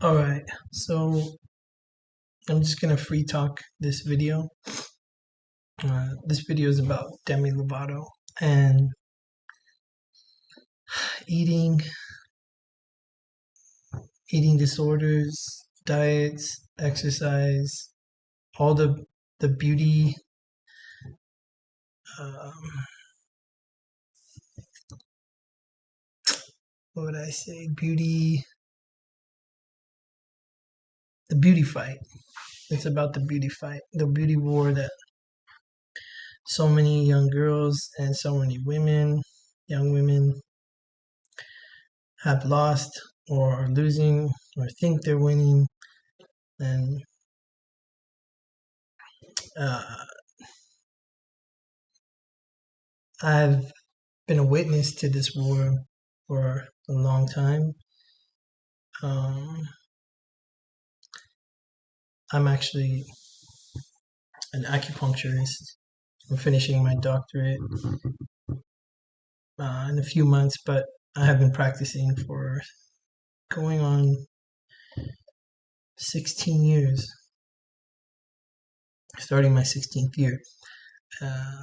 All right, so I'm just gonna free talk this video. This video is about Demi Lovato and eating, eating disorders, diets, exercise, all the beauty, um, what would I say? The beauty fight. It's about the beauty fight, the beauty war that so many young girls and so many young women, have lost or are losing or think they're winning. And uh, I've been a witness to this war for a long time. Um, I'm actually an acupuncturist. I'm finishing my doctorate in a few months, but I have been practicing for going on 16 years, starting my 16th year. Uh,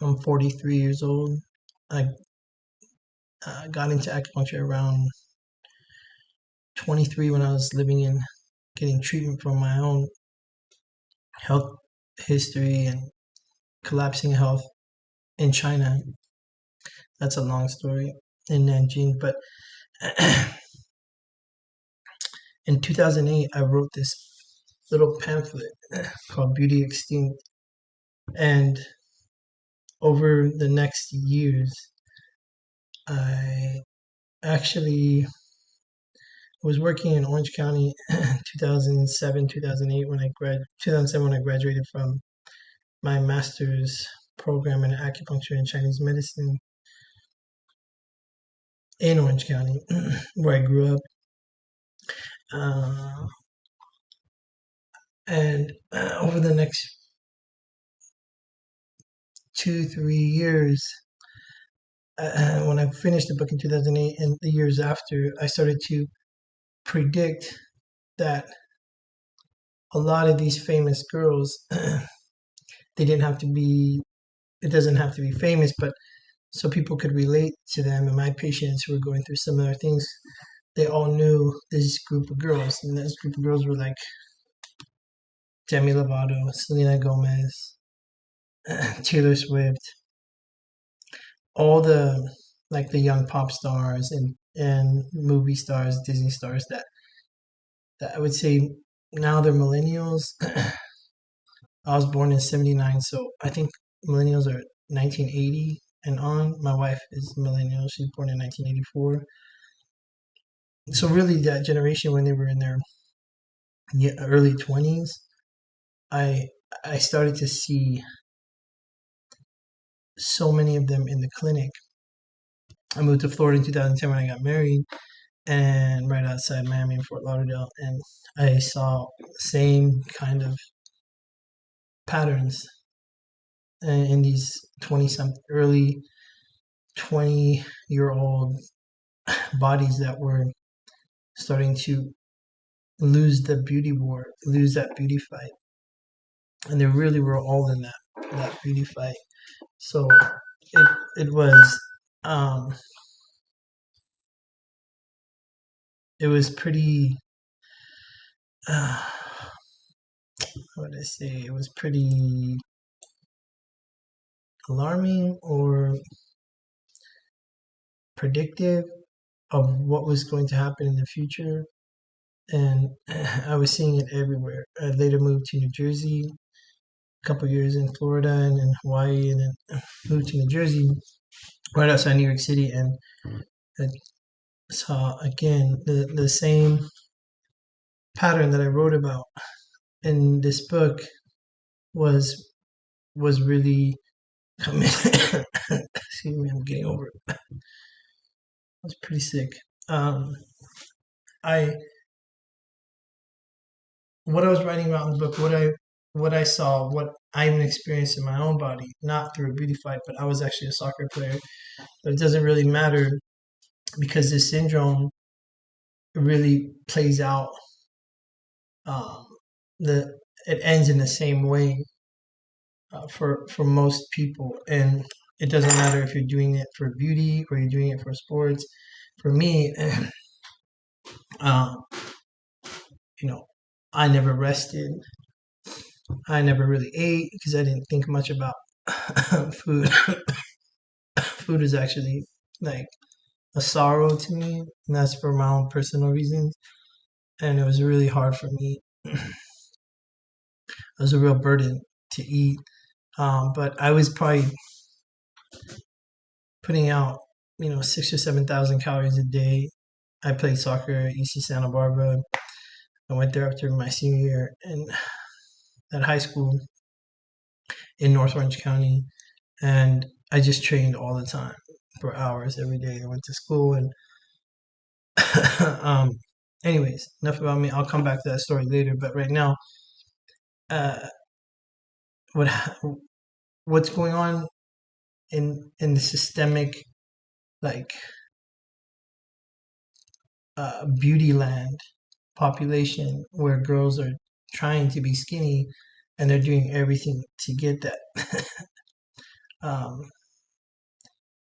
I'm 43 years old. I got into acupuncture around 23 when I was getting treatment for my own health history and collapsing health in China. That's a long story in Nanjing, but in 2008, I wrote this little pamphlet called Beauty Extinct. And over the next years, I actually was working in Orange County 2007, 2008 when 2007 when I graduated from my master's program in acupuncture and Chinese medicine in Orange County, where I grew up. Uh, and over the next 2, 3 years, when I finished the book in 2008 and the years after, I started to predict that a lot of these famous girls, they didn't have to be, it doesn't have to be famous, but so people could relate to them. And my patients who were going through similar things, they all knew this group of girls. And this group of girls were like Demi Lovato, Selena Gomez, Taylor Swift, all the like the young pop stars and movie stars, Disney stars that I would say now they're millennials. I was born in '79, so I think millennials are 1980 and on. My wife is millennial; she's born in 1984. So really, that generation when they were in their early 20s, I I started to see so many of them in the clinic. I moved to Florida in 2010 when I got married, and right outside Miami in Fort Lauderdale, and I saw the same kind of patterns in these 20 something early 20-year-old bodies that were starting to lose the beauty war, lose that beauty fight, and they really were all in that beauty fight. So it it was um, it was pretty. Uh, what did I say? It was pretty alarming or predictive of what was going to happen in the future. And I was seeing it everywhere. I later moved to New Jersey, a couple years in Florida and in Hawaii, and then moved to New Jersey, right outside New York City, and I saw again the same pattern that I wrote about in this book was was really coming. Excuse me, I'm getting over it. I was pretty sick. Um, I what I was writing about in the book, what I saw, what I even experienced in my own body, not through a beauty fight, but I was actually a soccer player. But it doesn't really matter because this syndrome really plays out. Um, the it ends in the same way for most people, and it doesn't matter if you're doing it for beauty or you're doing it for sports. For me, um, you know, I never rested. I never really ate because I didn't think much about food. Food is actually like a sorrow to me, and that's for my own personal reasons. And it was really hard for me. It was a real burden to eat. But I was probably putting out, 6 or 7 thousand calories a day. I played soccer at UC Santa Barbara. I went there after my senior year and at high school in North Orange County, and I just trained all the time for hours every day. I went to school and um, anyways, enough about me. I'll come back to that story later. But right now, uh, what what's going on in the systemic like beauty land population where girls are trying to be skinny and they're doing everything to get that um,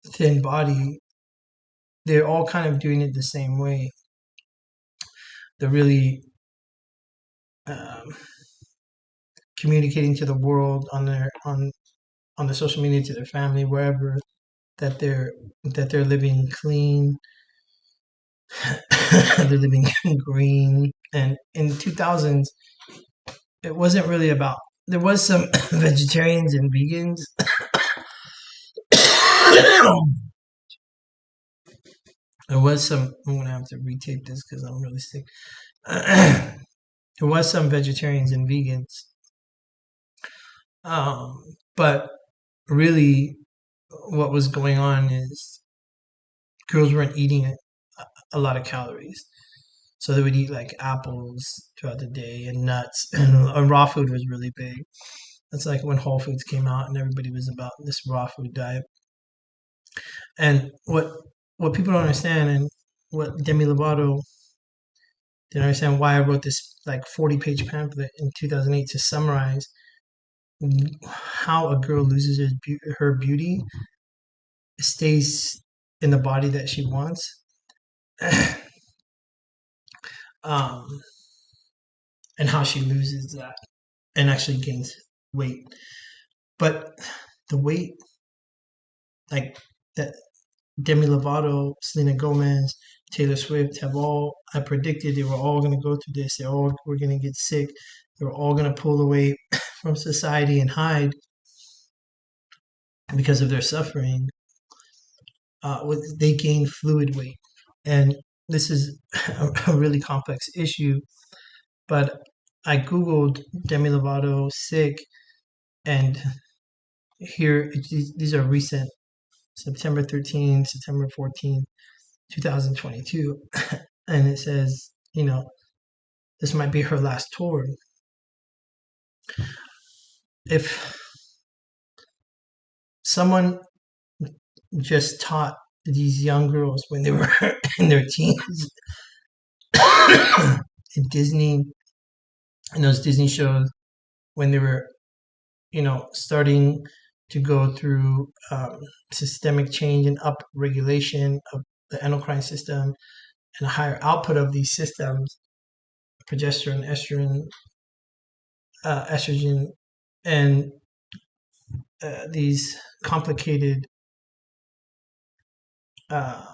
thin body. They're all kind of doing it the same way. They're really um, communicating to the world on the social media to their family wherever that they're living clean. They're living green. And in the 2000s, it wasn't really about. There was some vegetarians and vegans. There was some. I'm gonna have to retape this because I'm really sick. There was some vegetarians and vegans, but really, what was going on is girls weren't eating a lot of calories. So they would eat like apples throughout the day and nuts, and raw food was really big. That's like when Whole Foods came out and everybody was about this raw food diet. And what people don't understand, and what Demi Lovato didn't understand, why I wrote this like 40-page pamphlet in 2008 to summarize how a girl loses her beauty, stays in the body that she wants, um, and how she loses that and actually gains weight. But the weight, like that, Demi Lovato, Selena Gomez, Taylor Swift have all, I predicted they were all going to go through this. They all were going to get sick. They were all going to pull away from society and hide because of their suffering. They gain fluid weight. And this is a really complex issue. But I Googled Demi Lovato sick, and here, these are recent, September 13th, September 14th, 2022. And it says, this might be her last tour. If someone just taught these young girls when they were in their teens in Disney, in those Disney shows, when they were, starting to go through systemic change and up regulation of the endocrine system and a higher output of these systems, progesterone, estrogen, and these complicated uh,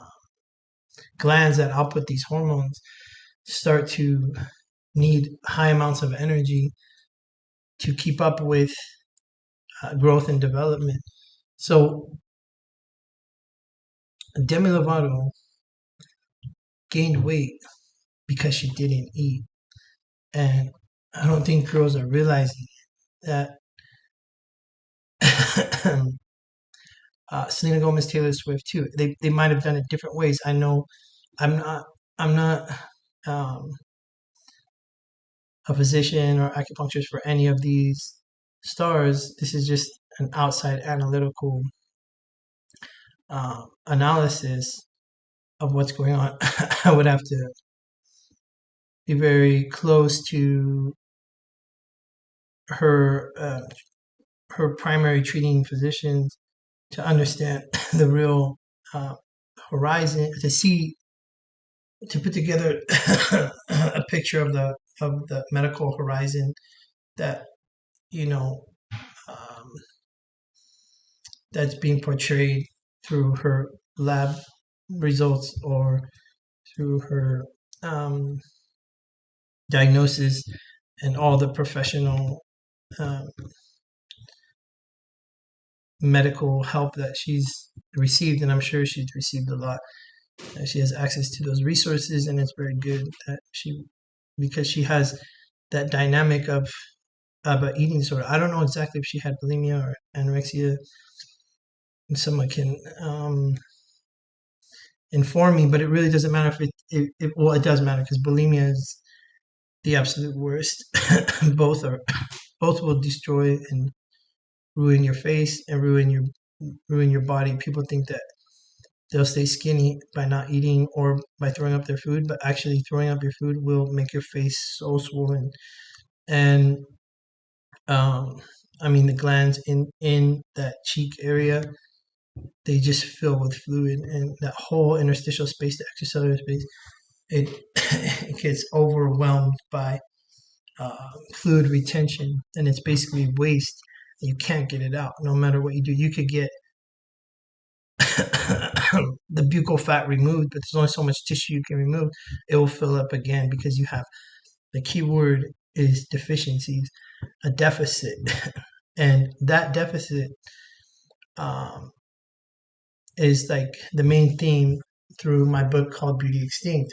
glands that output these hormones start to need high amounts of energy to keep up with growth and development. So Demi Lovato gained weight because she didn't eat, and I don't think girls are realizing that. Selena Gomez, Taylor Swift too. They might have done it different ways. I know. I'm not um, a physician or acupuncturist for any of these stars. This is just an outside analytical analysis of what's going on. I would have to be very close to her her primary treating physicians to understand the real uh, horizon, to see, to put together a picture of the medical horizon that you know um, that's being portrayed through her lab results or through her um, diagnosis and all the professional um, medical help that she's received, and I'm sure she's received a lot. She has access to those resources, and it's very good that she, because she has that dynamic of an eating disorder. I don't know exactly if she had bulimia or anorexia. Someone can inform me, but it really doesn't matter if well, it does matter because bulimia is the absolute worst. both are both will destroy and ruin your face and ruin your body. People think that they'll stay skinny by not eating or by throwing up their food, but actually throwing up your food will make your face so swollen. And um, I mean the glands in that cheek area, they just fill with fluid, and that whole interstitial space, the extracellular space, it, it gets overwhelmed by fluid retention, and it's basically waste. You can't get it out no matter what you do. You could get the buccal fat removed, but there's only so much tissue you can remove. It will fill up again because you have, the key word is deficiencies, a deficit. And that deficit um, is like the main theme through my book called Beauty Extinct.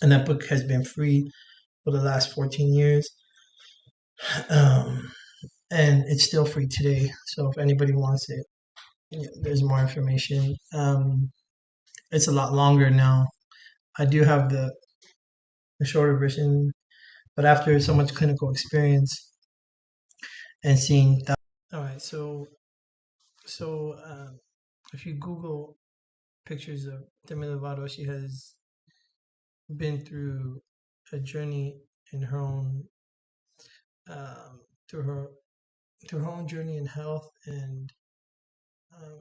And that book has been free for the last 14 years. Um, and it's still free today. So if anybody wants it, there's more information. It's a lot longer now. I do have the shorter version, but after so much clinical experience and seeing that. All right, so if you Google pictures of Demi Lovato, she has been through a journey in her own um, through her through her own journey in health and um,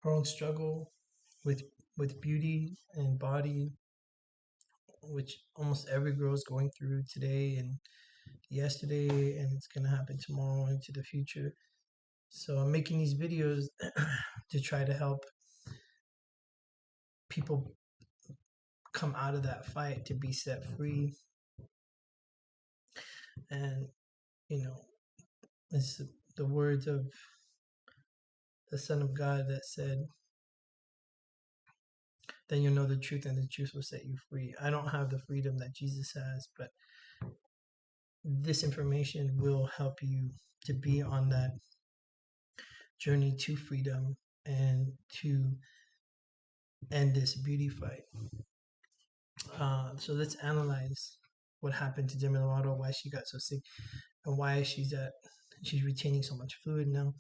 her own struggle with beauty and body, which almost every girl is going through today and yesterday, and it's gonna happen tomorrow into the future. So I'm making these videos to try to help people come out of that fight to be set free. And you know, it's the words of the Son of God that said, "Then you'll know the truth, and the truth will set you free." I don't have the freedom that Jesus has, but this information will help you to be on that journey to freedom and to end this beauty fight. So let's analyze what happened to Demi Lovato, why she got so sick, and why she's retaining so much fluid now.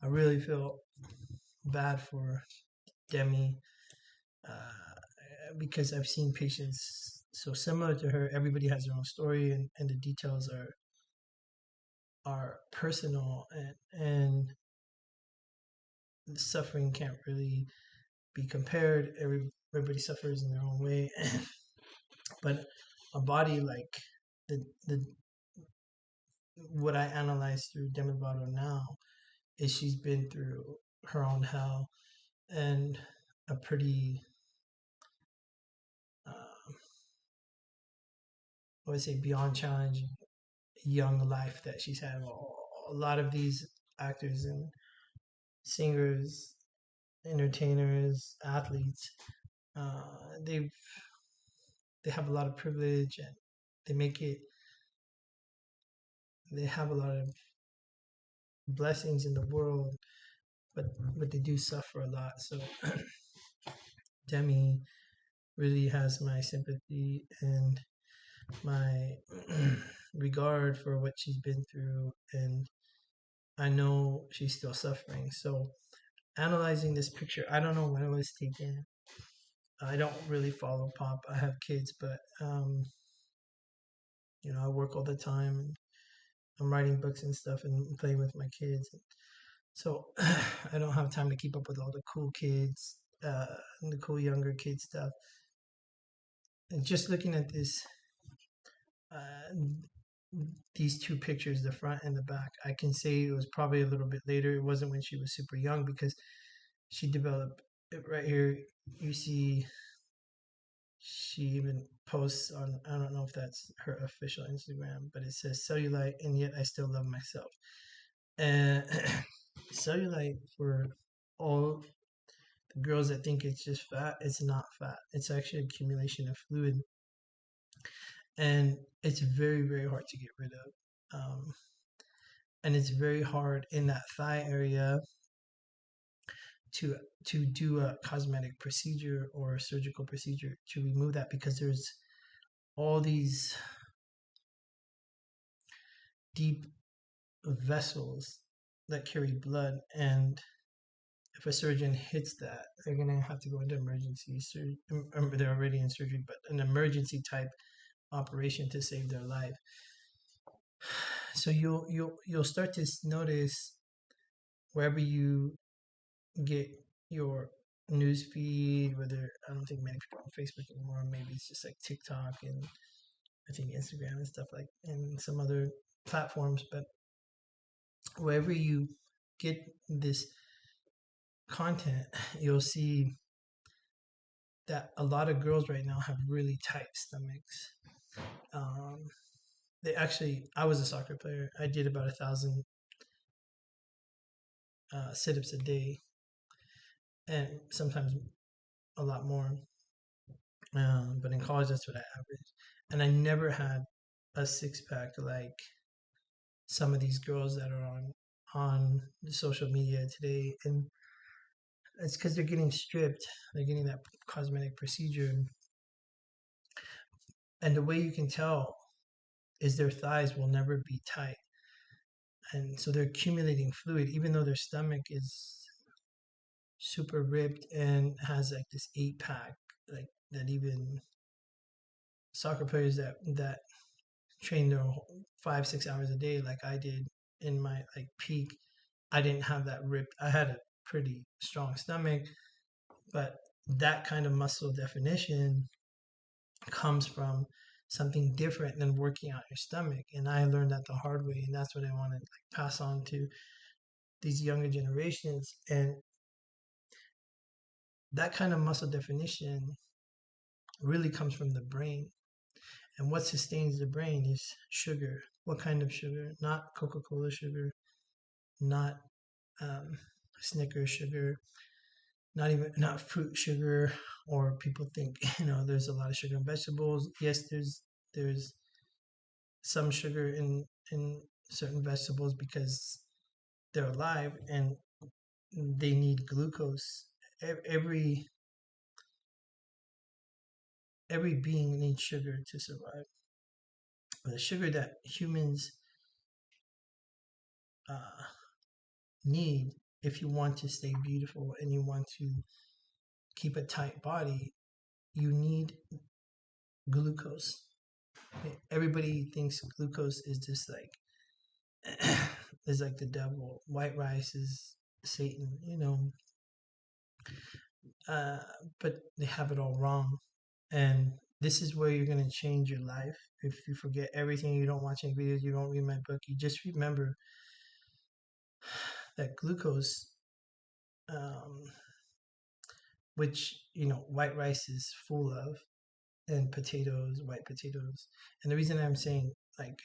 I really feel bad for Demi because I've seen patients so similar to her. Everybody has their own story, and the details are personal, and the suffering can't really be compared. Everybody suffers in their own way, but a body like the what I analyze through Demi Lovato now is she's been through her own hell and a pretty uh, I would say beyond challenging young life that she's had. A lot of these actors and singers, entertainers, athletes, they've they have a lot of privilege, and they make it. They have a lot of blessings in the world, but they do suffer a lot. So Demi really has my sympathy and my regard for what she's been through, and I know she's still suffering. So analyzing this picture, I don't know when it was taken. I don't really follow pop. I have kids, but I work all the time. And I'm writing books and stuff and playing with my kids. So I don't have time to keep up with all the cool kids, and the cool younger kid stuff. And just looking at uh, these two pictures, the front and the back, I can say it was probably a little bit later. It wasn't when she was super young because she developed it right here. You see, she even posts on, I don't know if that's her official Instagram, but it says cellulite, and yet I still love myself. And cellulite, for all the girls that think it's just fat, it's not fat. It's actually accumulation of fluid, and it's very, very hard to get rid of. And it's very hard in that thigh area to to do a cosmetic procedure or a surgical procedure to remove that, because there's all these deep vessels that carry blood, and if a surgeon hits that, they're gonna have to go into emergency surgery. They're already in surgery, but an emergency type operation to save their life. So you'll start to notice wherever you get your news feed, whether, I don't think many people on Facebook anymore, maybe it's just like TikTok and I think Instagram and stuff, like, and some other platforms, but wherever you get this content, you'll see that a lot of girls right now have really tight stomachs. Um, they actually, I was a soccer player. I did about 1,000 sit-ups a day, and sometimes a lot more. But in college, that's what I averaged, and I never had a six pack like some of these girls that are on the social media today, and it's because they're getting stripped. They're getting that cosmetic procedure, and the way you can tell is their thighs will never be tight, and so they're accumulating fluid, even though their stomach is super ripped and has like this 8 pack, like that even soccer players that train their 5-6 hours a day, like I did in my like peak. I didn't have that ripped. I had a pretty strong stomach, but that kind of muscle definition comes from something different than working out your stomach. And I learned that the hard way, and that's what I want to like pass on to these younger generations. And that kind of muscle definition really comes from the brain. And what sustains the brain is sugar. What kind of sugar? Not Coca-Cola sugar, not um, Snickers sugar, not fruit sugar. Or people think there's a lot of sugar in vegetables. Yes, there's some sugar in certain vegetables because they're alive and they need glucose. Every every being needs sugar to survive. The sugar that humans uh, need, if you want to stay beautiful and you want to keep a tight body, you need glucose. Everybody thinks glucose is just like is like the devil. White rice is Satan, uh, but they have it all wrong. And this is where you're going to change your life. If you forget everything, you don't watch any videos, you don't read my book, you just remember that glucose, um, which, white rice is full of, and potatoes, white potatoes. And the reason I'm saying like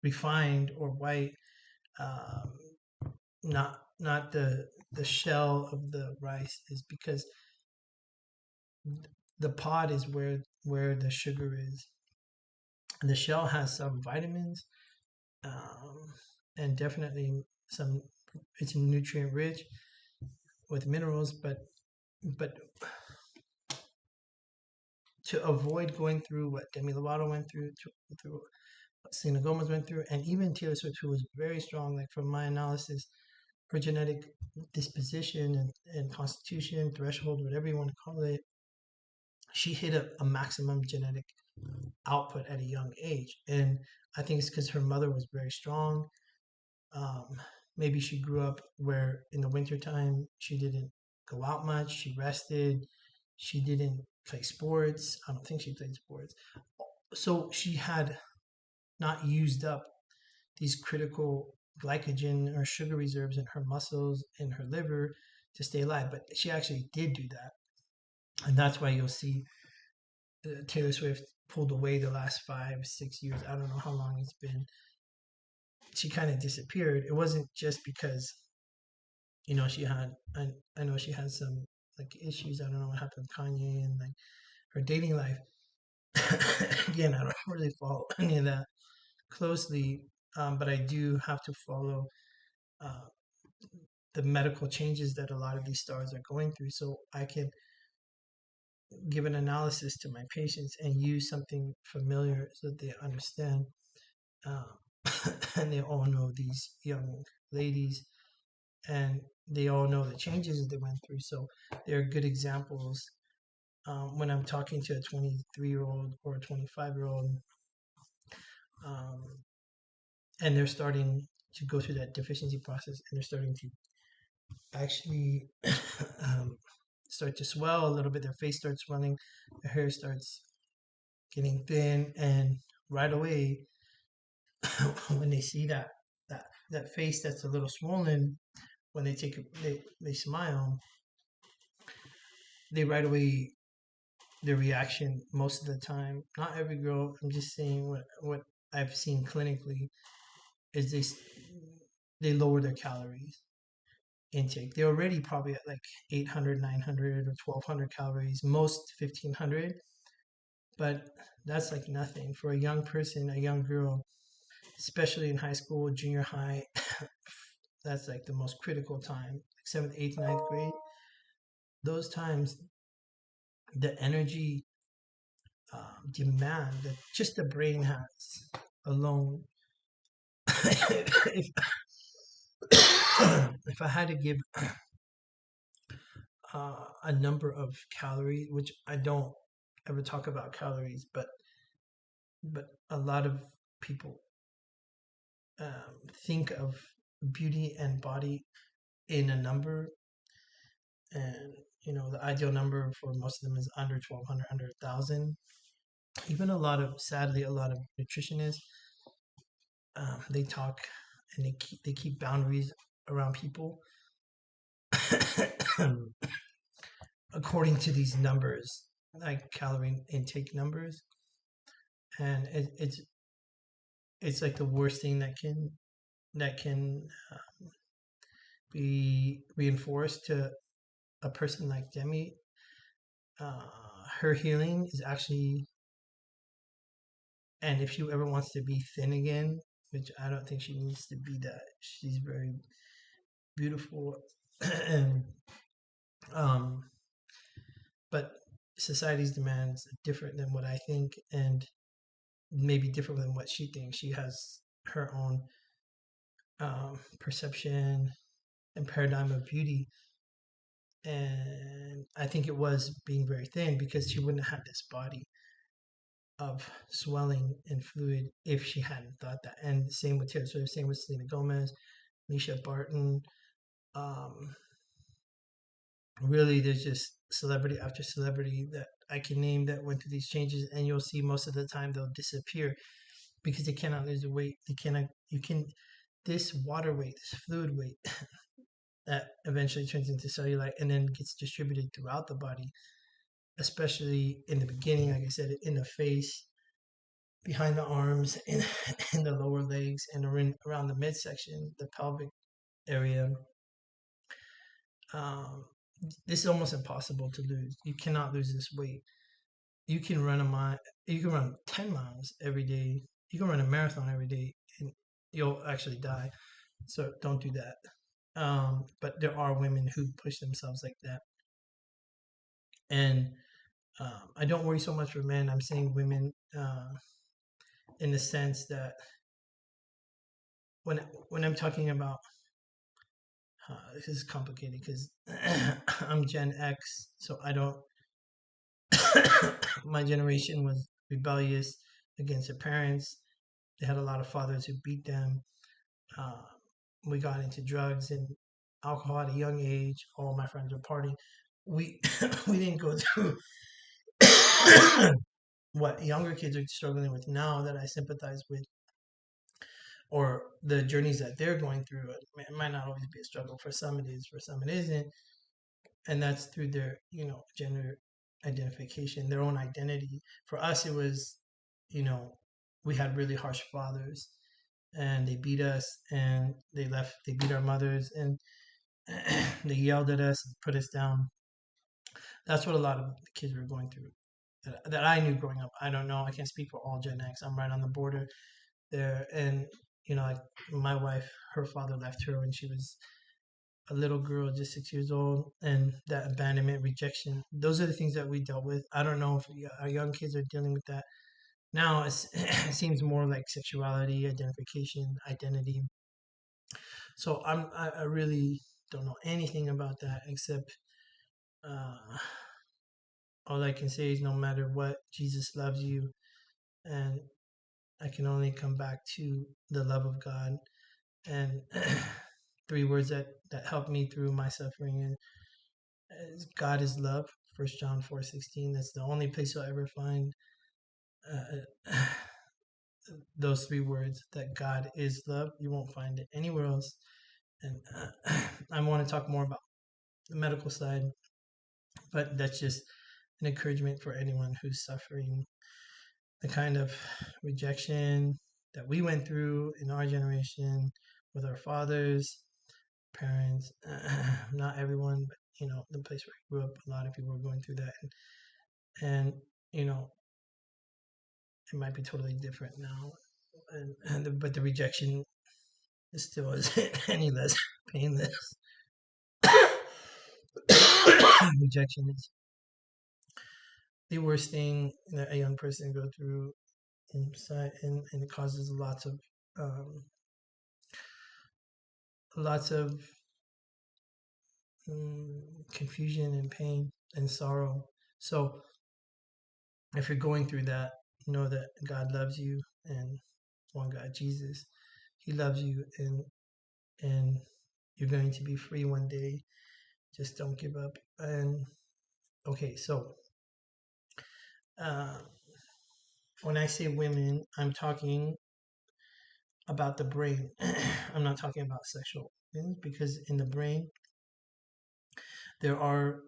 refined or white, um, not the shell of the rice, is because the pod is where the sugar is. And the shell has some vitamins, um, and definitely some. It's nutrient rich with minerals, but to avoid going through what Demi Lovato went through what Selena Gomez went through, and even Taylor Swift, who was very strong, like from my analysis, her genetic disposition and constitution, threshold, whatever you want to call it, she hit a maximum genetic output at a young age. And I think it's because her mother was very strong. Um, Maybe she grew up where in the wintertime she didn't go out much, she rested, she didn't play sports. I don't think she played sports. So she had not used up these critical glycogen or sugar reserves in her muscles, in her liver to stay alive. But she actually did do that. And that's why you'll see Taylor Swift pulled away the last 5, 6 years. I don't know how long it's been. She kind of disappeared. It wasn't just because she had. I know she had some like issues. I don't know what happened with Kanye and like her dating life. Again, I don't really follow any of that closely, but I do have to follow uh, the medical changes that a lot of these stars are going through, so I can give an analysis to my patients and use something familiar so that they understand. Um, and they all know these young ladies, and they all know the changes that they went through. So they're good examples when I'm talking to a 23-year-old or a 25-year-old, um, and they're starting to go through that deficiency process, and they're starting to actually um, start to swell a little bit. Their face starts swelling, their hair starts getting thin, and right away, when they see that face that's a little swollen, when they smile, they right away their reaction most of the time. Not every girl. I'm just saying what I've seen clinically is they lower their calories intake. They're already probably at like 800, 900, or 1200 calories, most 1500. But that's like nothing for a young person, a young girl, especially in high school, junior high. That's like the most critical time, like seventh, eighth, ninth grade. Those times, the energy demand that just the brain has alone. if, if I had to give a number of calories, which I don't ever talk about calories, but a lot of people think of beauty and body in a number, and the ideal number for most of them is under 1200, under 1000. Even sadly, a lot of nutritionists, they talk and they keep boundaries around people according to these numbers, like calorie intake numbers, and it's like the worst thing that can be reinforced to a person like Demi. Uh, Her healing is actually, and if she ever wants to be thin again, which I don't think she needs to be that. She's very beautiful, and um, but society's demands are different than what I think, and maybe different than what she thinks. She has her own perception and paradigm of beauty, and I think it was being very thin because she wouldn't have had this body of swelling and fluid if she hadn't thought that. And same with Taylor Swift, same with Selena Gomez, Misha Barton. Um, Really, there's just celebrity after celebrity that I can name that went through these changes, and you'll see most of the time they'll disappear because they cannot lose the weight. They cannot. You can this water weight, this fluid weight that eventually turns into cellulite and then gets distributed throughout the body, especially in the beginning, like I said, in the face, behind the arms, in the lower legs, and around the midsection, the pelvic area. Um, this is almost impossible to lose. You cannot lose this weight. You can run a mile. You can run 10 miles every day. You can run a marathon every day, and you'll actually die. So don't do that. But there are women who push themselves like that, and I don't worry so much for men. I'm saying women, in the sense that when I'm talking about this is complicated because I'm Gen X, so I don't my generation was rebellious against their parents. They had a lot of fathers who beat them. Uh, we got into drugs and alcohol at a young age. All my friends were partying. We we didn't go through what younger kids are struggling with now that I sympathize with, or the journeys that they're going through. It might not always be a struggle. For some it is, for some it isn't, and that's through their gender identification, their own identity. For us, it was, we had really harsh fathers, and they beat us, and they beat our mothers, and they yelled at us and put us down. That's what a lot of the kids were going through that I knew growing up. I don't know. I can't speak for all Gen X. I'm right on the border there, and like my wife, her father left her when she was a little girl, just 6 years old, and that abandonment, rejection. Those are the things that we dealt with. I don't know if our young kids are dealing with that now. It seems more like sexuality, identification, identity. So I really don't know anything about that except uh, all I can say is no matter what, Jesus loves you, and I can only come back to the love of God. And three words that helped me through my suffering is God is love. 1 John 4:16. That's the only place you'll ever find uh, those three words, that God is love. You won't find it anywhere else. And I want to talk more about the medical side, but that's just an encouragement for anyone who's suffering the kind of rejection that we went through in our generation with our fathers, parents. Not everyone, but the place where I grew up, a lot of people were going through that, and you know, it might be totally different now, but the rejection still isn't any less painless. Rejection is the worst thing that a young person go through inside, and it causes um, lots of confusion and pain and sorrow. So if you're going through that, know that God loves you, and one God, Jesus, He loves you, and you're going to be free one day. Just don't give up. And okay, so uh, when I say women, I'm talking about the brain. I'm not talking about sexual things, because in the brain there are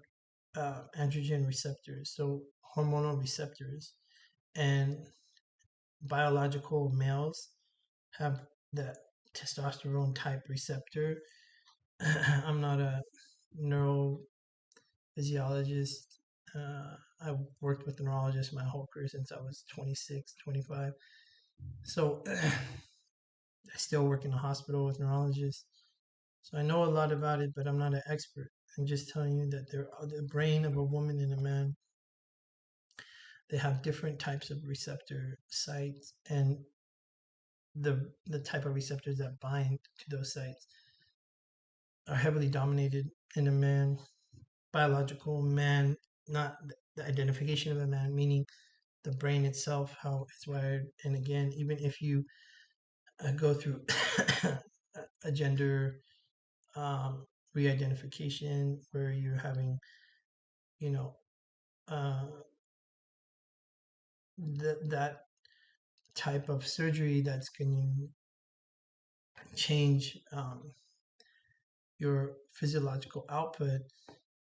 androgen receptors, so hormonal receptors, and biological males have that testosterone type receptor. I'm not a neurophysiologist. I've worked with neurologists my whole career since I was 26, 25. So I still work in a hospital with neurologists. So I know a lot about it, but I'm not an expert. I'm just telling you that the brain of a woman and a man, they have different types of receptor sites, and the type of receptors that bind to those sites are heavily dominated in a man, biological man, not the identification of a man, meaning the brain itself, how it's wired. And again, even if you go through a gender re-identification where you're having, you know, uh, that type of surgery that's going to change your physiological output,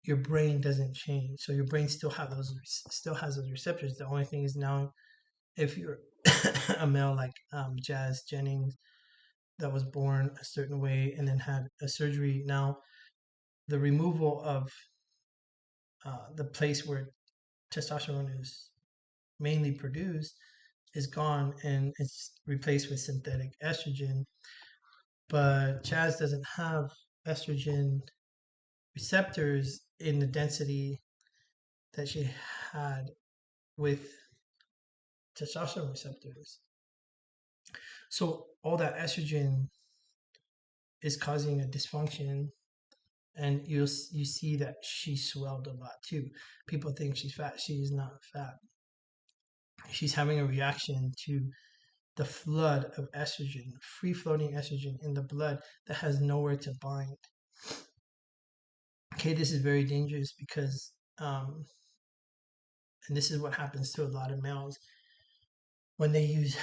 your brain doesn't change. So your brain still has those receptors. The only thing is now, if you're a male like Jazz Jennings that was born a certain way and then had a surgery, now the removal of the place where testosterone is mainly produced is gone, and it's replaced with synthetic estrogen. But Chaz doesn't have estrogen receptors in the density that she had with testosterone receptors. So all that estrogen is causing a dysfunction, and you see that she swelled a lot too. People think she's fat. She is not fat. she's having a reaction to the flood of estrogen, free floating estrogen in the blood that has nowhere to bind. Okay, this is very dangerous because, and this is what happens to a lot of males when they use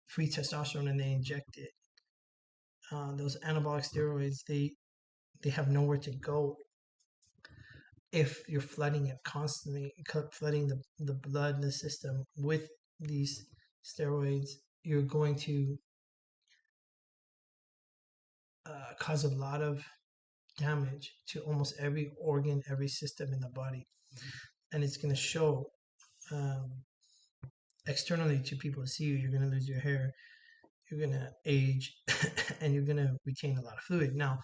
free testosterone and they inject it. Those anabolic steroids, they have nowhere to go if you're flooding it constantly, flooding the blood in the system with these steroids. You're going to cause a lot of damage to almost every organ, every system in the body, and it's going to show um, externally to people see you. You're going to lose your hair, you're going to age, and you're going to retain a lot of fluid. Now,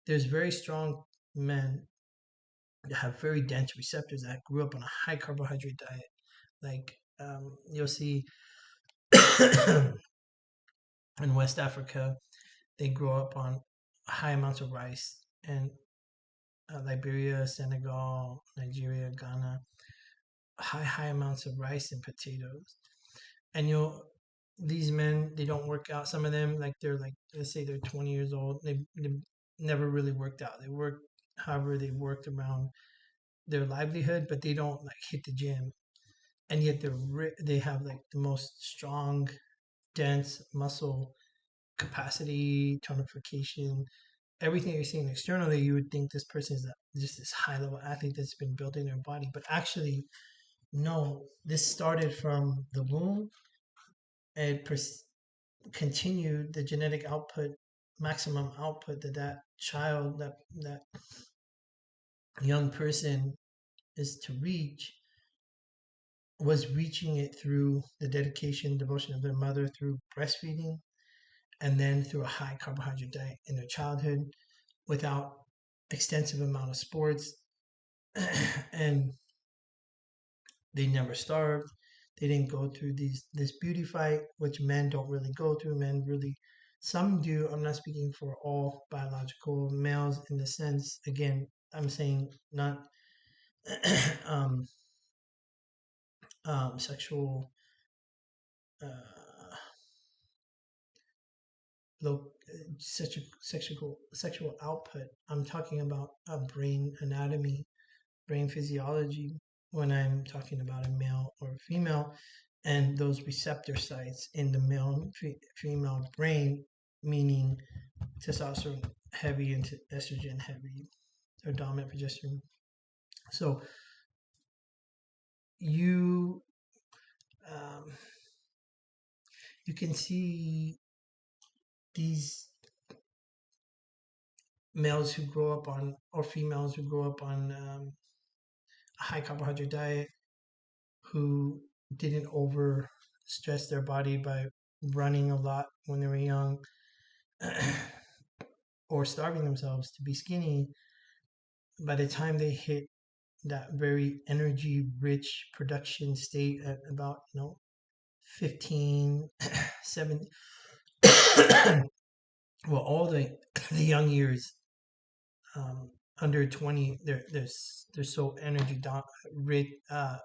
there's very strong men that have very dense receptors that grew up on a high carbohydrate diet. Like you'll see in West Africa, they grow up on high amounts of rice, and Liberia, Senegal, Nigeria, Ghana, high amounts of rice and potatoes. And these men, they don't work out. Some of them, like they're like, let's say they're 20 years old, they never really worked out. They work, however, they worked around their livelihood, but they don't like hit the gym. And yet they have like the most strong, dense muscle capacity, tonification, everything you're seeing externally. You would think this person is just this high level athlete that's been building their body, but actually, no. This started from the womb and continued the genetic output, maximum output that child, that young person is to reach, was reaching it through the dedication, devotion of their mother, through breastfeeding, and then through a high carbohydrate diet in their childhood, without extensive amount of sports, and they never starved. They didn't go through this beauty fight, which men don't really go through. Men really, some do. I'm not speaking for all biological males in the sense. Again, I'm saying not um, sexual uh, low, sexual output. I'm talking about a brain anatomy, brain physiology, when I'm talking about a male or a female, and those receptor sites in the male and female brain, meaning testosterone heavy and estrogen heavy, or dominant progesterone. So you um, you can see these males who grow up on, or females who grow up on a high carbohydrate diet, who didn't over stress their body by running a lot when they were young, or starving themselves to be skinny. By the time they hit that very energy rich production state at about 15, 7, well, all the young years, um, under 20, they're so energy rich. How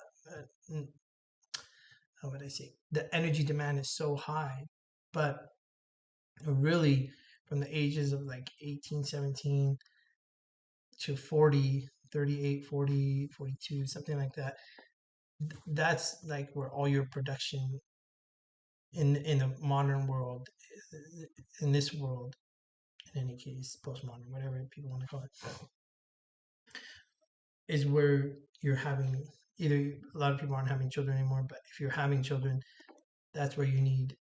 would I say? The energy demand is so high, but really from the ages of like 18, 17 to 40, 38, 40, 42, something like that. That's like where all your production in the modern world, in this world, in any case, postmodern, whatever people want to call it, is where you're having, either a lot of people aren't having children anymore, but if you're having children, that's where you need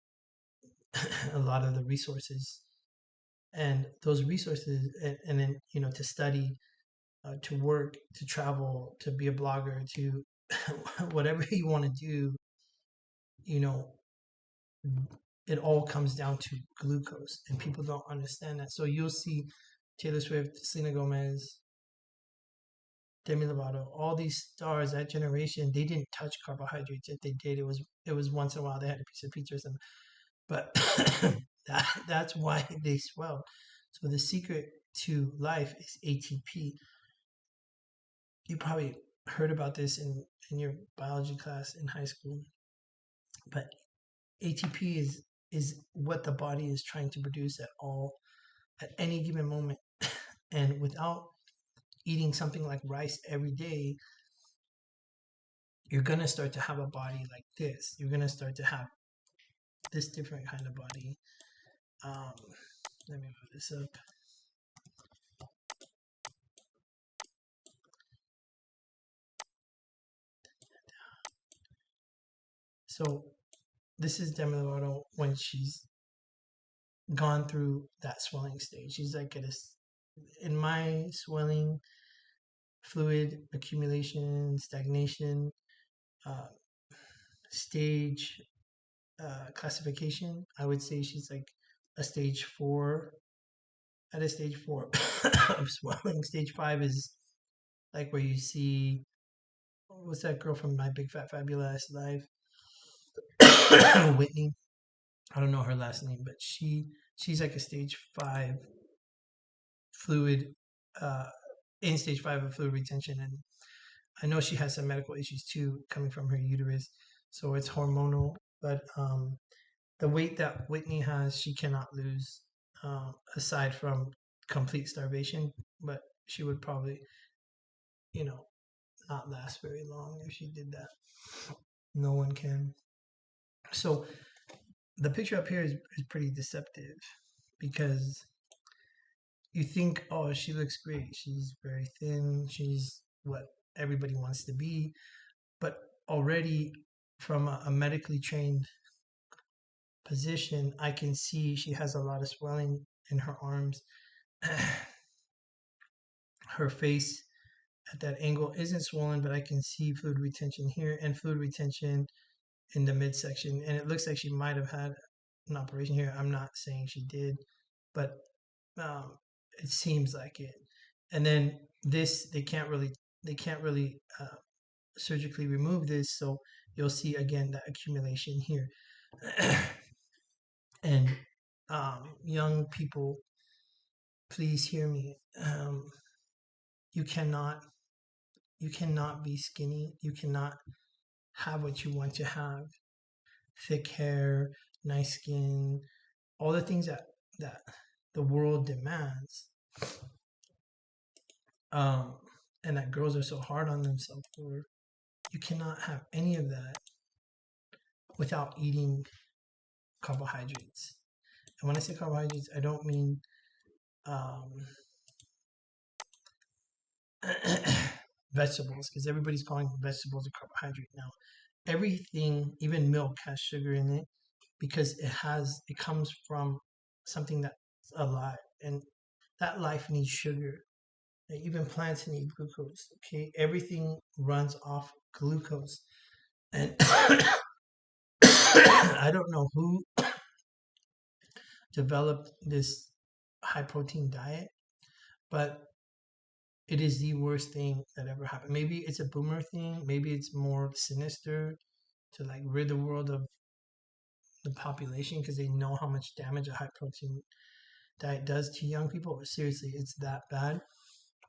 a lot of the resources, and those resources, and then to study, to work, to travel, to be a blogger, to whatever you want to do, you know, it all comes down to glucose, and people don't understand that. So you'll see Taylor Swift, Selena Gomez, Demi Lovato, all these stars, that generation, they didn't touch carbohydrates. If they did, it was once in a while they had a piece of pizza or something. But that's why they swell. So the secret to life is ATP. You probably heard about this in your biology class in high school, but ATP is what the body is trying to produce at any given moment. And without eating something like rice every day, you're gonna start to have a body like this. You're gonna start to have this different kind of body. Um, Let me put this up. So this is Demi Lovato when she's gone through that swelling stage. She's like in my swelling, fluid accumulation, stagnation, uh, stage classification. I would say she's like a stage 4. At a stage 4 of swelling. Stage 5 is like where you see, what's that girl from My Big Fat Fabulous Life? Whitney. I don't know her last name, but she's like a stage 5 fluid, uh, in stage 5 of fluid retention, and I know she has some medical issues too coming from her uterus, so it's hormonal. But the weight that Whitney has, she cannot lose, aside from complete starvation. But she would probably, you know, not last very long if she did that. No one can. So the picture up here is pretty deceptive because you think, oh, she looks great. She's very thin. She's what everybody wants to be. But already from a medically trained position, I can see she has a lot of swelling in her arms. Her face at that angle isn't swollen, but I can see fluid retention here and fluid retention in the midsection. And it looks like she might have had an operation here. I'm not saying she did, but um, it seems like it. And then this, they can't really surgically remove this, so you'll see again that accumulation here. And young people, please hear me. You cannot you cannot be skinny. You cannot have what you want to have. Thick hair, nice skin, all the things that the world demands, um, and that girls are so hard on themselves for. You cannot have any of that without eating carbohydrates. And when I say carbohydrates, I don't mean um, vegetables, because everybody's calling vegetables a carbohydrate now. Everything, even milk, has sugar in it because it comes from something that's alive, and that life needs sugar. Even plants need glucose. Okay, everything runs off glucose, and I don't know who developed this high protein diet, but it is the worst thing that ever happened. Maybe it's a boomer thing. Maybe it's more sinister to like rid the world of the population because they know how much damage a high protein diet does to young people. Seriously, it's that bad.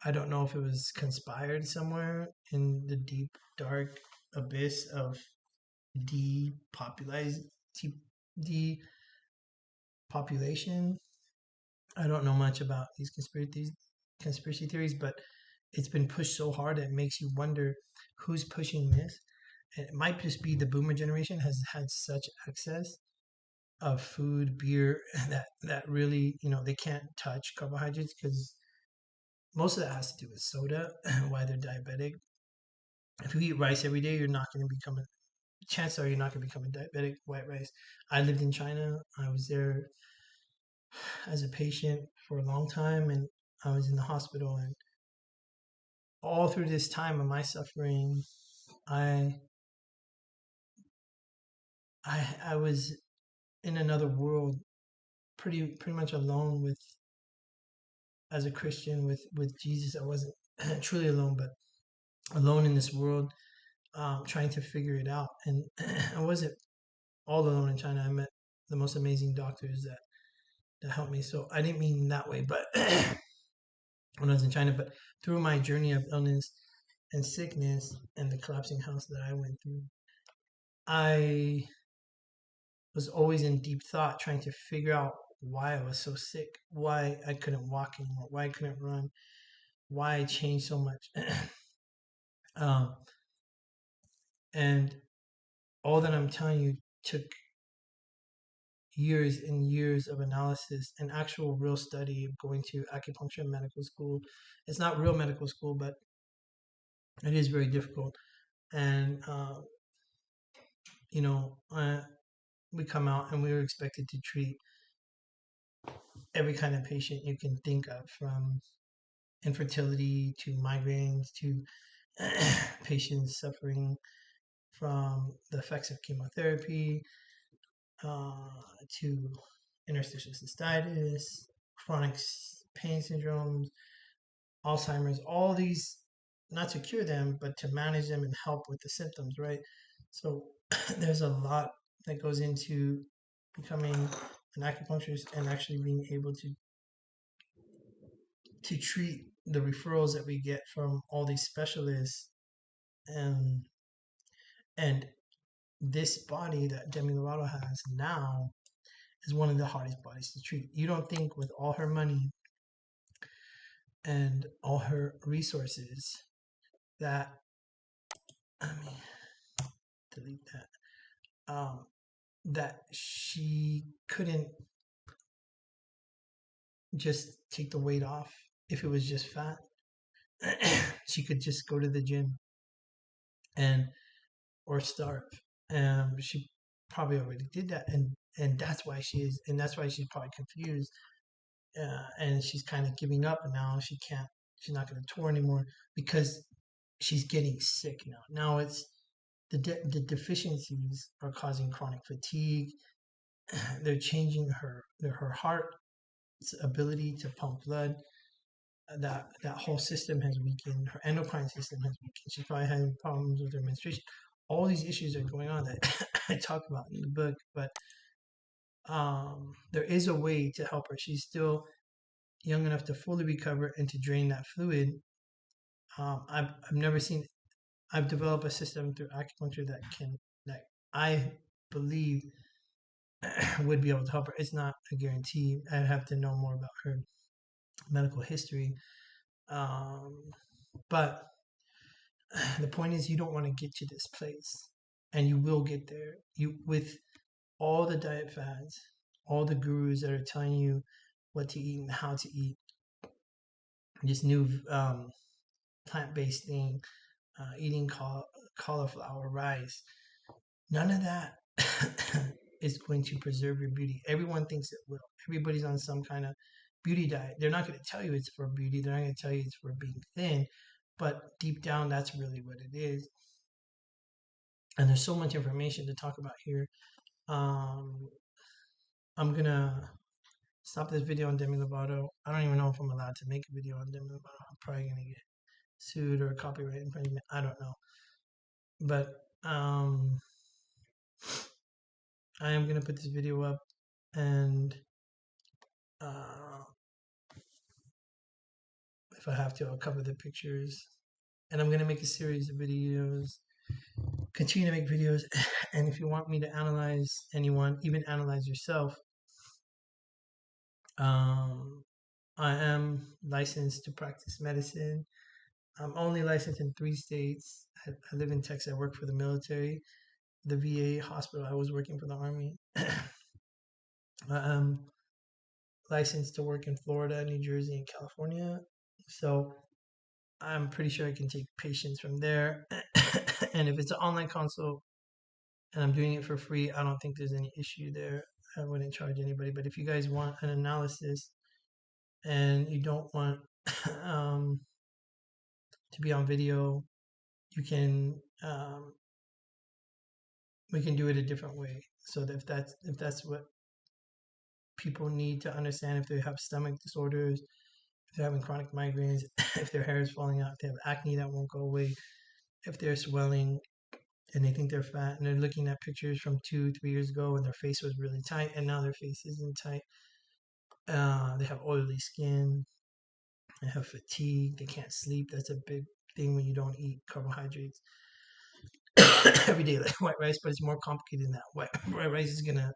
I don't know if it was conspired somewhere in the deep, dark abyss of depopulized depopulation. I don't know much about these conspiracy theories, but it's been pushed so hard that it makes you wonder who's pushing this. And it might just be the boomer generation has had such excess of food, beer, that really, they can't touch carbohydrates because most of that has to do with soda, why they're diabetic. If you eat rice every day, you're not going to become a chances are you're not going to become a diabetic. White rice. I lived in China. I was there as a patient for a long time, and I was in the hospital. And all through this time of my suffering, I I was in another world, pretty much alone with as a Christian with Jesus. I wasn't truly alone, but alone in this world, trying to figure it out. And I wasn't all alone in China. I met the most amazing doctors that helped me. So I didn't mean that way, but when I was in China, but through my journey of illness and sickness and the collapsing house that I went through, I was always in deep thought trying to figure out why I was so sick, why I couldn't walk anymore, why I couldn't run, why I changed so much. um, and all that I'm telling you took years and years of analysis and actual real study of going to acupuncture medical school. It's not real medical school, but it is very difficult. And, you know, we come out and we were expected to treat every kind of patient you can think of, from infertility to migraines to patients suffering from the effects of chemotherapy, to interstitial cystitis, chronic pain syndromes, Alzheimer's, all these, not to cure them, but to manage them and help with the symptoms, right? So there's a lot that goes into becoming an acupuncturist and actually being able to treat the referrals that we get from all these specialists. And and this body that Demi Lovato has now is one of the hardest bodies to treat. You don't think with all her money and all her resources that, I mean, delete that, that she couldn't just take the weight off if it was just fat. She could just go to the gym and or starve. She probably already did that, and that's why she is, and that's why she's probably confused, and she's kind of giving up. And now she can't. She's not going to tour anymore because she's getting sick now. Now it's the deficiencies are causing chronic fatigue. They're changing her heart's ability to pump blood. That whole system has weakened. Her endocrine system has weakened. She's probably having problems with her menstruation. All these issues are going on that I talk about in the book, but there is a way to help her. She's still young enough to fully recover and to drain that fluid. I've never seen. I've developed a system through acupuncture that I believe would be able to help her. It's not a guarantee. I'd have to know more about her medical history. Um, but the point is, you don't want to get to this place, and you will get there. You with all the diet fads, all the gurus that are telling you what to eat and how to eat. This new plant-based thing, eating cauliflower rice. None of that is going to preserve your beauty. Everyone thinks it will. Everybody's on some kind of beauty diet. They're not going to tell you it's for beauty. They're not going to tell you it's for being thin, but deep down, that's really what it is. And there's so much information to talk about here. Um, I'm gonna stop this video on Demi Lovato. I don't even know if I'm allowed to make a video on Demi Lovato. I'm probably gonna get sued or copyright infringement. I don't know, but I am gonna put this video up, and uh, if I have to, I'll cover the pictures. And I'm gonna make a series of videos. Continue to make videos, and if you want me to analyze anyone, even analyze yourself, I am licensed to practice medicine. I'm only licensed in 3 states. I live in Texas. I work for the military, the VA hospital. I was working for the Army. I am licensed to work in Florida, New Jersey, and California. So I'm pretty sure I can take patients from there. And if it's an online consult and I'm doing it for free, I don't think there's any issue there. I wouldn't charge anybody. But if you guys want an analysis and you don't want to be on video, you can we can do it a different way. So that if that's what people need to understand, if they have stomach disorders, if they're having chronic migraines, if their hair is falling out, if they have acne that won't go away, if they're swelling and they think they're fat and they're looking at pictures from 2, 3 years ago and their face was really tight and now their face isn't tight. They have oily skin, they have fatigue, they can't sleep. That's a big thing when you don't eat carbohydrates every day, like white rice. But it's more complicated than that. White rice is gonna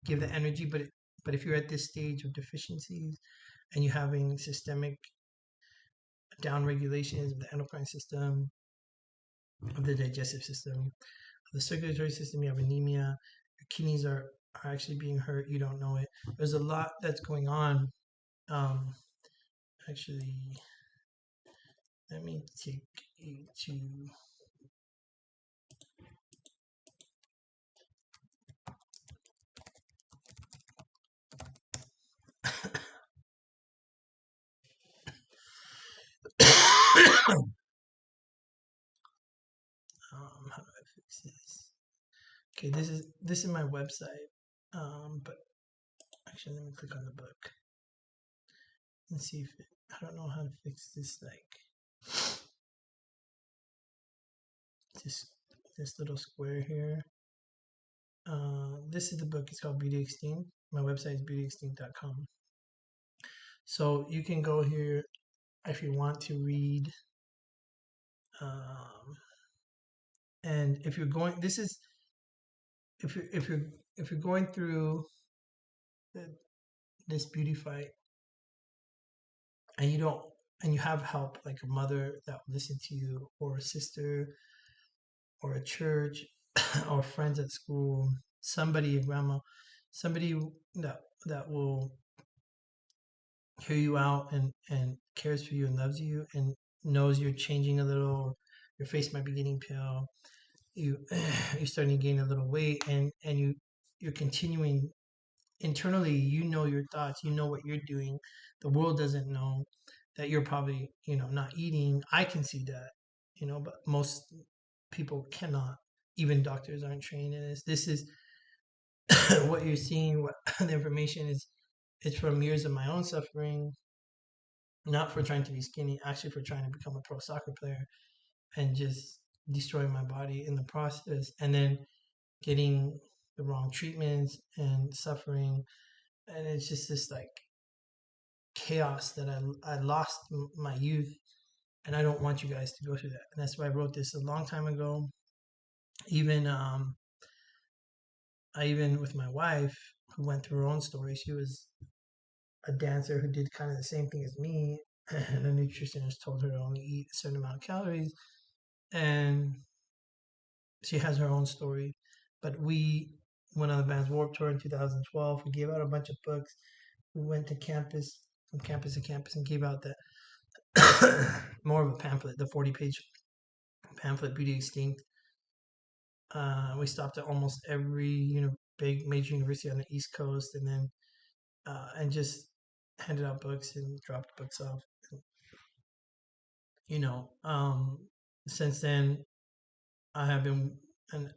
give the energy, but if you're at this stage of deficiencies and you're having systemic down regulations of the endocrine system, of the digestive system, of the circulatory system, you have anemia, your kidneys are actually being hurt, you don't know it. There's a lot that's going on. Um, Actually, let me take you to how do I fix this? Okay, this is my website. But actually, let me click on the book and see if I don't know how to fix this. Like this this little square here. This is the book. It's called Beauty Extinct. My website is beautyextinct.com. So you can go here if you want to read. Um, and if you're going, this is if you're going through the, this beauty fight and you don't and you have help like a mother that will listen to you, or a sister, or a church, or friends at school, somebody, a grandma, somebody that will hear you out and cares for you and loves you and knows you're changing a little, your face might be getting pale, you you're starting to gain a little weight, and you're continuing internally, you know your thoughts, you know what you're doing. The world doesn't know that you're probably, not eating. I can see that, but most people cannot. Even doctors aren't trained in this. This is what you're seeing, what the information is. It's from years of my own suffering, not for trying to be skinny, actually for trying to become a pro soccer player and just destroying my body in the process, and then getting the wrong treatments and suffering. And it's just this like chaos that I lost my youth, and I don't want you guys to go through that. And that's why I wrote this a long time ago. Even I even with my wife, who went through her own story. She was a dancer who did kind of the same thing as me, and a nutritionist told her to only eat a certain amount of calories, and she has her own story. But we went on the band's Warped Tour in 2012. We gave out a bunch of books. We went to campus, from campus to campus, and gave out the more of a pamphlet, the 40-page pamphlet, Beauty Extinct. We stopped at almost every big major university on the East Coast, and then and just handed out books and dropped books off. You know, um, since then I have been, and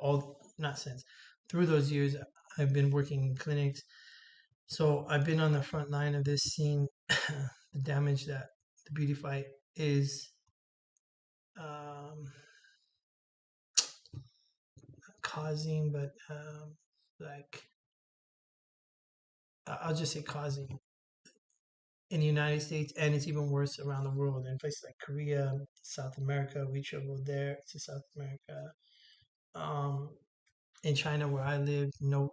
all not since, through those years I've been working in clinics. So I've been on the front line of this, seeing the damage that the beauty fight is um, causing, but like I'll just say causing in the United States, and it's even worse around the world. In places like Korea, South America, we traveled there to South America. Um, in China, where I live, no,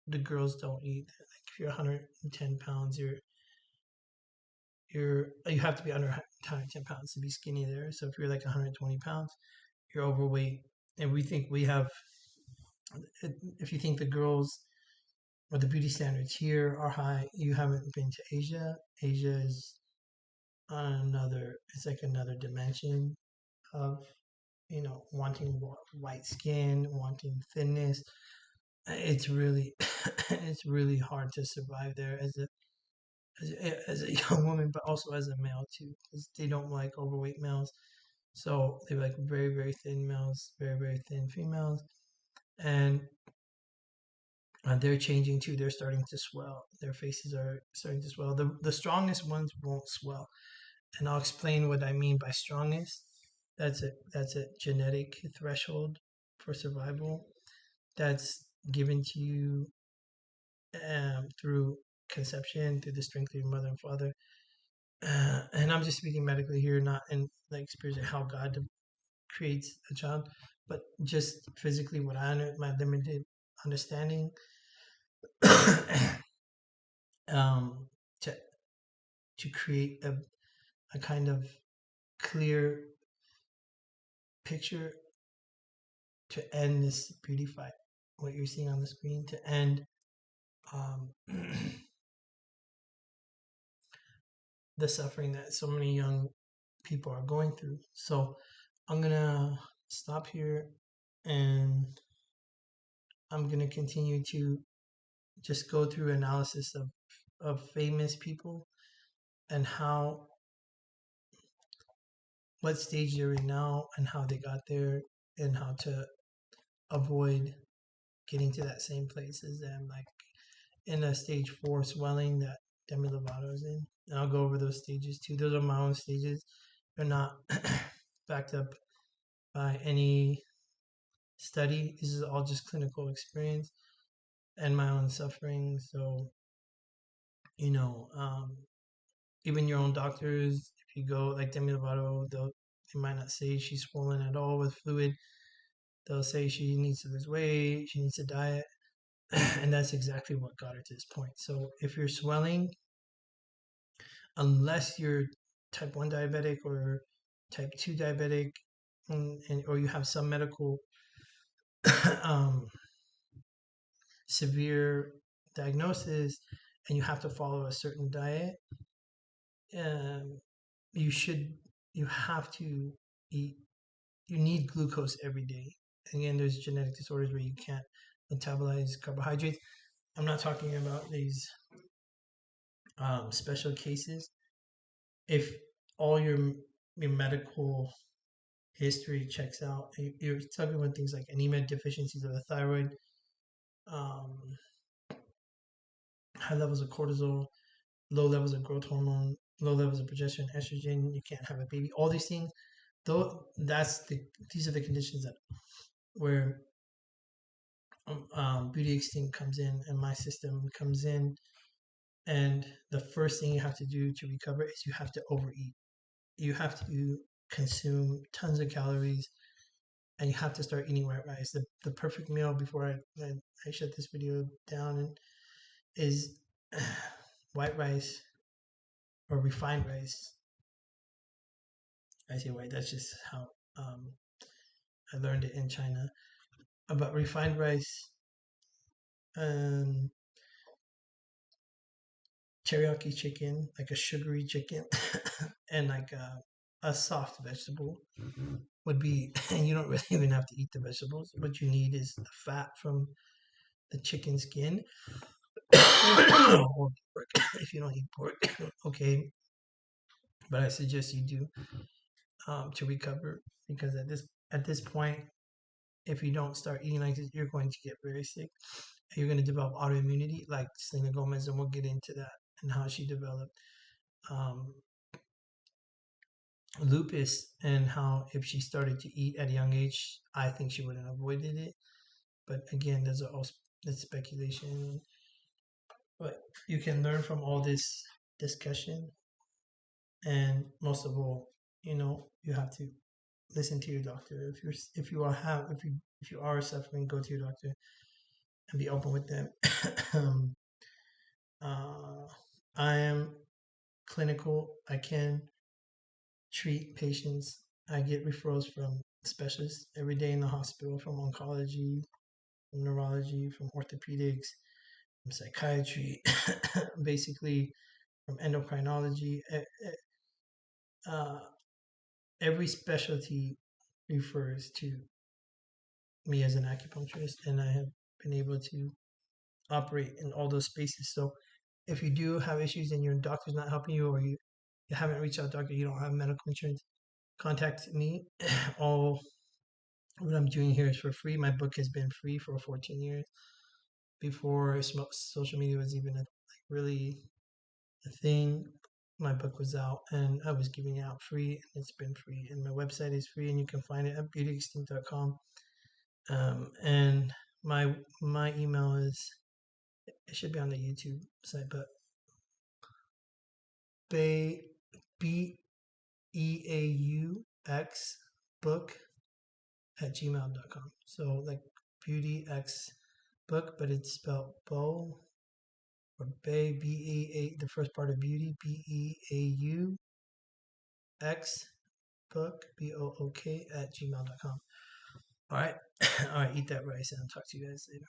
the girls don't eat. Like if you're 110 pounds, you have to be under 110 pounds to be skinny there. So if you're like 120 pounds, you're overweight. And we think we have. If you think the girls or the beauty standards here are high, you haven't been to Asia. Asia is on another. It's like another dimension of wanting white skin, wanting thinness. It's really it's really hard to survive there as a young woman, but also as a male too, because they don't like overweight males. So they like very very thin males, very very thin females, and they're changing too. They're starting to swell. Their faces are starting to swell. The strongest ones won't swell, and I'll explain what I mean by strongest. That's a genetic threshold for survival. That's given to you through conception, through the strength of your mother and father. and I'm just speaking medically here, not in like experiencing how God creates a child, but just physically what my limited understanding, um, to create a kind of clear picture to end this beauty fight, what you're seeing on the screen, to end um, the suffering that so many young people are going through. So I'm gonna stop here, and I'm gonna continue to just go through analysis of famous people and how what stage they're in now and how they got there and how to avoid getting to that same place as them, like in a stage 4 swelling that Demi Lovato is in. And I'll go over those stages too. Those are my own stages. They're not backed up by any study. This is all just clinical experience and my own suffering. So, you know, even your own doctors, if you go like Demi Lovato, they might not say she's swollen at all with fluid. They'll say she needs to lose weight, she needs to diet, and that's exactly what got her to this point. So if you're swelling, unless you're type 1 diabetic or type 2 diabetic, or you have some medical um, severe diagnosis and you have to follow a certain diet, um, you should you have to eat. You need glucose every day. Again, there's genetic disorders where you can't metabolize carbohydrates. I'm not talking about these special cases. If all your medical history checks out, you're talking about things like anemia, deficiencies of the thyroid, um, high levels of cortisol, low levels of growth hormone, low levels of progesterone, estrogen. You can't have a baby. All these things, though, these are the conditions that where beauty extinct comes in and my system comes in. And the first thing you have to do to recover is you have to overeat. You have to consume tons of calories, and you have to start eating white rice. The perfect meal before I shut this video down is white rice or refined rice. I say white, that's just how I learned it in China. But refined rice, um, teriyaki chicken, like a sugary chicken, and like a soft vegetable would be, and you don't really even have to eat the vegetables. What you need is the fat from the chicken skin, or pork. If you don't eat pork, okay. But I suggest you do to recover, because at this point, if you don't start eating like this, you're going to get very sick. You're going to develop autoimmunity, like Selena Gomez, and we'll get into that and how she developed um, lupus, and how if she started to eat at a young age, I think she would have avoided it. But again, that's speculation. But you can learn from all this discussion, and most of all, you have to listen to your doctor. If you are suffering, go to your doctor and be open with them. um, uh, I am clinical. I can treat patients. I get referrals from specialists every day in the hospital, from oncology, from neurology, from orthopedics, from psychiatry, basically from endocrinology. Uh, every specialty refers to me as an acupuncturist, and I have been able to operate in all those spaces. So if you do have issues and your doctor's not helping you, or you haven't reached out to a doctor, you don't have medical insurance, contact me. All what I'm doing here is for free. My book has been free for 14 years before social media was even really a thing. My book was out and I was giving it out free, and it's been free. And my website is free, and you can find it at beautyextinct.com. And my email is, it should be on the YouTube site, but BEAUX book at gmail.com. So like beauty X book, but it's spelled bow or bay, B-E-A, the first part of beauty, BEAUX book, BOOK at gmail.com. All right. All right. Eat that rice and I'll talk to you guys later.